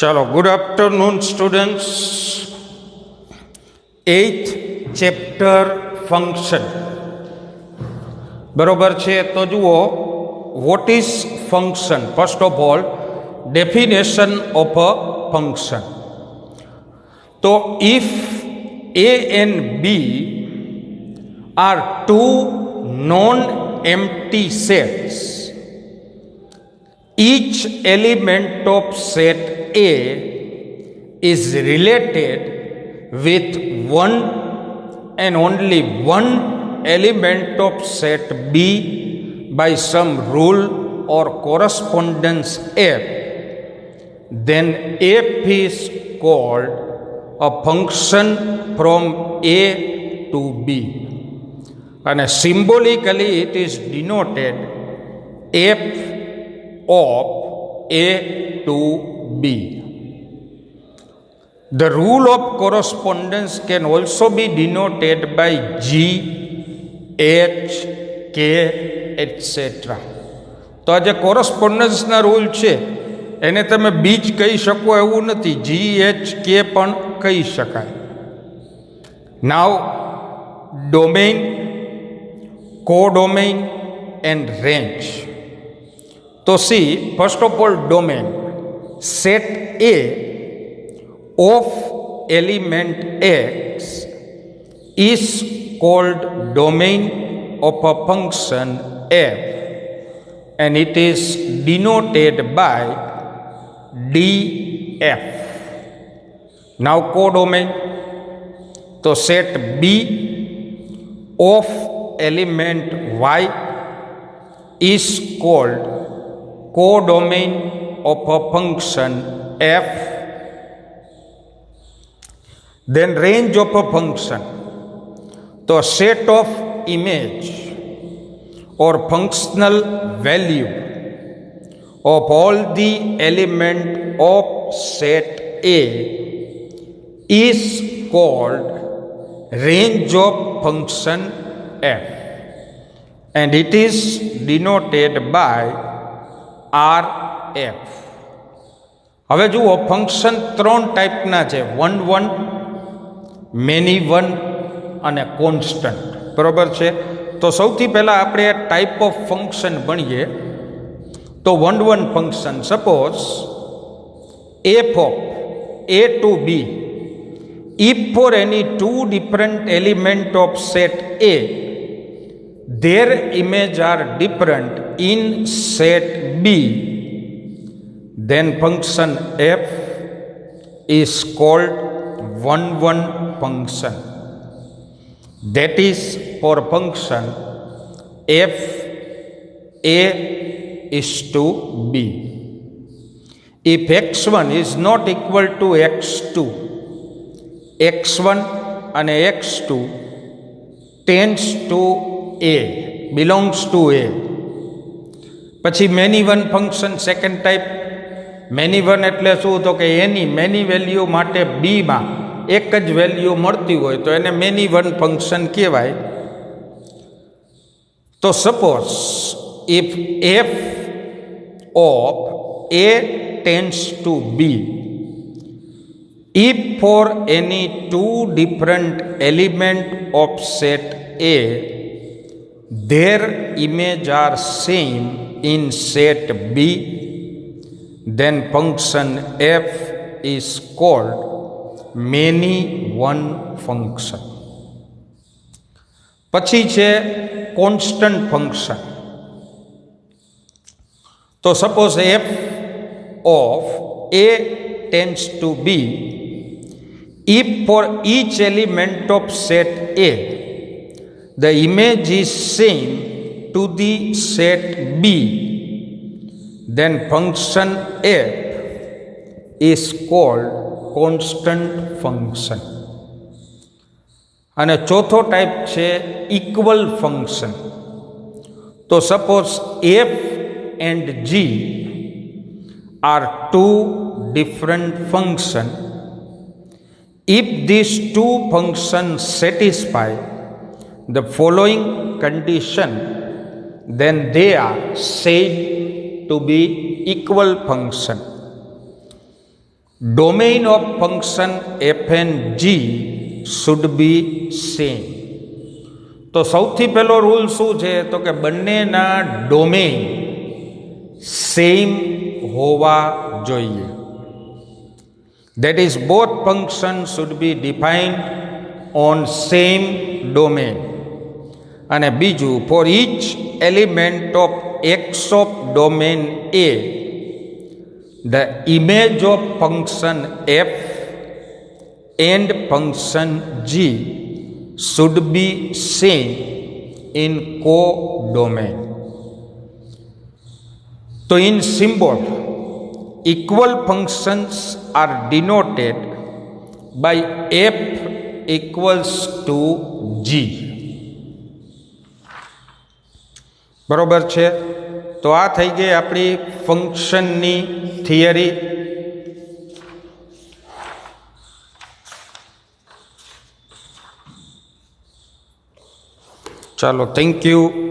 चलो, good afternoon students. 8th chapter function बरोबर है। तो जुओ, what is function? First of all, definition of a function. तो if A and B are two non empty sets, each element of set A is related with one and only one element of set B by some rule or correspondence F, then F is called a function from A to B, and symbolically it is denoted F of A to B. The rule of correspondence can also be denoted by G, H, K, etc. તો આ જે કોરસ્પોન્ડન્સના rule છે એને તમે બીજ કહી શકો એવું નથી, G, H, K પણ કહી શકાય. Now domain, codomain and range. तो see, first of all domain. Set A of element X is called domain of a function F and it is denoted by D F. Now codomain. तो set B of element Y is called codomain of a function f. Then range of a function. तो set of image or functional value of all the element of set A is called range of function f, and it is denoted by RF. હવે જુઓ, function ત્રણ ટાઈપના છે, one, many one અને constant. બરોબર છે. તો સૌથી પહેલાં આપણે ટાઈપ ઓફ ફંક્શન ભણીએ. તો one function. Suppose f of A to B, if for any two different element of set A, their image are different in set B, then function f is called one function. That is for function f A is to B. If x1 is not equal to x2, x1 and x2 tends to A, belongs to A. પછી many one function second type. Many one એટલે શું? તો કે એની many value માટે બીમાં એક જ value મળતી હોય તો એને મેની વન ફંક્શન કહેવાય. તો suppose if f of A tends to B, if for any two different element of set A, their image are same in set B, then function f is called many one function. પછી છે constant function. તો suppose f of A tends to B, if for each element of set A the image is same to the set B, then function f is called constant function. અને ચોથો type છે equal function. તો suppose f and g are two different functions. If these two functions satisfy the following condition, then they are said to be equal function. Domain of function f and g should be same. તો સૌથી પહેલો rule શું છે? તો કે બંનેના domain same હોવા જોઈએ. That is both function should be defined on same domain. અને બીજું, for each element of x of domain A the image of function f and function g should be same in co-domain. So in symbol, equal functions are denoted by f equals to g. બરોબર છે? તો આ થઈ ગઈ આપણી ફંક્શનની theory. ચાલો, thank you.